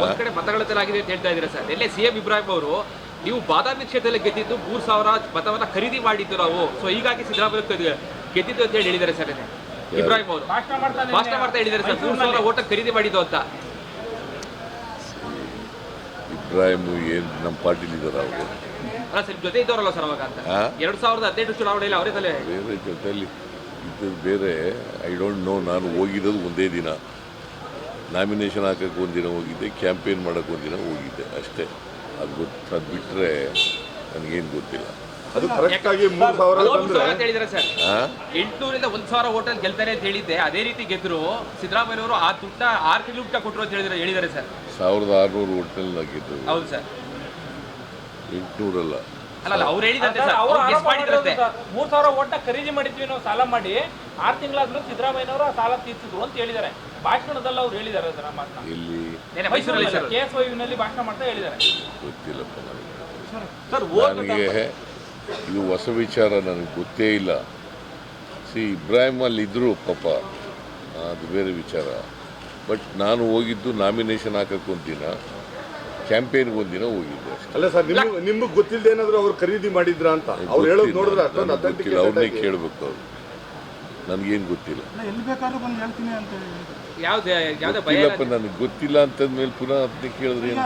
ಒಂದ್ ಕಡೆ ಮತಗಳಾಗಿದೆ ಅಂತ ಹೇಳ್ತಾ ಇದ್ದೀರಾ ಸರ್. ಎಲ್ಲೇ ಸಿಎಂ ಇಬ್ರಾಹಿಂ ಅವರು ನೀವು ಬಾದಾಮಿ ಕ್ಷೇತ್ರದಲ್ಲಿ ಗೆದ್ದಿದ್ದು 3,000 ಮತವನ್ನ ಖರೀದಿ ಮಾಡಿದ್ದು ನಾವು, ಸೊ ಹೀಗಾಗಿ ಸಿದ್ದರಾಮಯ್ಯ ಗೆದ್ದಿದ್ದು ಅಂತ ಹೇಳಿ ಹೇಳಿದ್ದಾರೆ ಸರ್. ಇಬ್ರಾಹಿಂ ಅವರು ಭಾಷಣ ಮಾಡ್ತಾ ಹೇಳಿದ್ದಾರೆ ಸರ್, 3,000 ಓಟ ಖರೀದಿ ಮಾಡಿದ್ದು ಅಂತ. ಇಬ್ರಾಹಿಂ ಏನು ನಮ್ಮ ಪಾರ್ಟಿಲಿ ಇದ್ದಾರೆ ಅವರು? ಅಲ್ಲ ಸರ್, ಜೊತೆ ಇದ್ದವರಲ್ಲ ಸರ್ ಅವಾಗ ಅಂತ. 2018 ಚುನಾವಣೆಯಲ್ಲಿ ಅವರೇ ತಲೆ ಬೇರೆ ಜೊತೆಯಲ್ಲಿ ಇದ್ದದ್ದು ಬೇರೆ. I don't know. ನಾನು ಹೋಗಿರೋದು ಒಂದೇ ದಿನ, ನಾಮಿನೇಷನ್ ಹಾಕೋಕ್ಕೆ ಒಂದಿನ ಹೋಗಿದ್ದೆ, ಕ್ಯಾಂಪೇನ್ ಮಾಡೋಕ್ಕೆ ಒಂದಿನ ಹೋಗಿದ್ದೆ ಅಷ್ಟೇ. ಅದು ಬಿಟ್ಟರೆ ನನಗೇನು ಗೊತ್ತಿಲ್ಲ. ಅದು ಕರೆಕ್ಟಾಗಿ 3,000 ಹೇಳಿದ್ದಾರೆ ಸರ್. 800ರಿಂದ 1,000 ಓಟಲ್ಲಿ ಗೆಲ್ತಾರೆ ಅಂತ ಹೇಳಿದ್ದೆ, ಅದೇ ರೀತಿ ಗೆದ್ರು. ಸಿದ್ದರಾಮಯ್ಯ ಅವರು ಆ ದುಡ್ಡ 6 ತಿಂಗಳು ಊಟ ಕೊಟ್ಟರು ಅಂತ ಹೇಳಿದ್ದಾರೆ ಸರ್. 1,600 ಓಟ್ನಲ್ಲಿ ನಾವು ಗೆದ್ದು. ಹೌದು ಸರ್. 800 ಅಲ್ಲ. ಅಲ್ಲ ಅವ್ರು ಹೇಳಿದಂತೆ ಸರ್, ಅವ್ರು ಗೆಸ್ ಮಾಡಿದ್ರಂತೆ 3,000 ಓಟ್ನ ಖರೀದಿ ಮಾಡಿದ್ವಿ ನಾವು ಸಾಲ ಮಾಡಿ. 6 ತಿಂಗಳಾದ್ರೂ ಸಿದ್ದರಾಮಯ್ಯನವರು ಆ ಸಾಲ ತೀರ್ಸಿದ್ರು ಅಂತ ಹೇಳಿದ್ದಾರೆ. ಭಾಷಣದಲ್ಲಿ ಅವ್ರು ಹೇಳಿದ್ದಾರೆ ಸರ್. ನಮ್ಮ ಇಲ್ಲಿ ಮೈಸೂರಲ್ಲಿ ಸರ್ KSYನಲ್ಲಿ ಭಾಷಣ ಮಾಡ್ತಾ ಹೇಳಿದ್ದಾರೆ. ಗೊತ್ತಿಲ್ಲಪ್ಪ ನನಗೆ. ಇದು ಹೊಸ ವಿಚಾರ, ನನಗೆ ಗೊತ್ತೇ ಇಲ್ಲ. ಇಬ್ರಾಹಿಂ ಅಲ್ಲಿದ್ದರು ಪಾಪ, ಅದು ಬೇರೆ ವಿಚಾರ. ಬಟ್ ನಾನು ಹೋಗಿದ್ದು ನಾಮಿನೇಷನ್ ಹಾಕಕ್ಕೆ ಒಂದಿನ, ಕ್ಯಾಂಪೇನ್ಗೆ ಒಂದಿನ ಹೋಗಿದ್ದೆ ಅಷ್ಟೇ. ಅಲ್ಲ ಸರ್, ನಿಮ್ಗೆ ಗೊತ್ತಿಲ್ಲದೆ ಏನಾದ್ರು ಅವ್ರು ಖರೀದಿ ಮಾಡಿದ್ರ ಅಂತ ಅವ್ರು ಹೇಳೋದು ನೋಡಿದ್ರೆ ಅಷ್ಟೊಂದು ಗೊತ್ತಿಲ್ಲ. ಅವ್ರನ್ನೇ ಕೇಳಬೇಕು ಅವ್ರು, ನನಗೇನು ಗೊತ್ತಿಲ್ಲ. ಎಲ್ಲಿ ಬೇಕಾದ್ರೂ ಬಂದು ಹೇಳ್ತೀನಿ ಅಂತ ಯಾವ್ದು ನನಗೆ ಗೊತ್ತಿಲ್ಲ ಅಂತಂದ್ಮೇಲೆ ಪುನಃ ಅದನ್ನೇ ಕೇಳಿದ್ರೆ